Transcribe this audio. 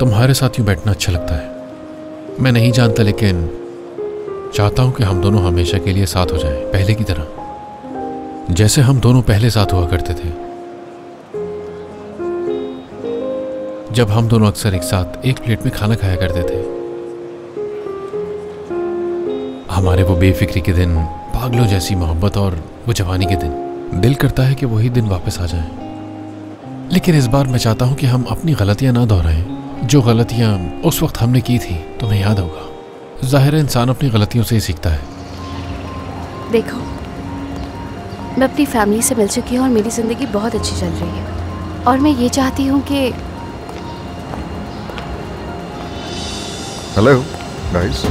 तुम्हारे साथ यूं बैठना अच्छा लगता है। मैं नहीं जानता, लेकिन चाहता हूं कि हम दोनों हमेशा के लिए साथ हो जाएं, पहले की तरह, जैसे हम दोनों पहले साथ हुआ करते थे। जब हम दोनों अक्सर एक साथ एक प्लेट में खाना खाया करते थे। हमारे वो बेफिक्री के दिन, पागलों जैसी मोहब्बत और वो जवानी के दिन। दिल करता है कि वही दिन वापस आ जाएं। लेकिन इस बार मैं चाहता हूं कि हम अपनी गलतियां ना दोहराएं। जो गलतियां उस वक्त हमने की थी, तुम्हें याद होगा। जाहिर है इंसान अपनी गलतियों से ही सीखता है। देखो, मैं अपनी फैमिली से मिल चुकी हूँ और मेरी ज़िंदगी बहुत अच्छी चल रही है। और मैं ये चाहती हूँ कि हेलो गाइस,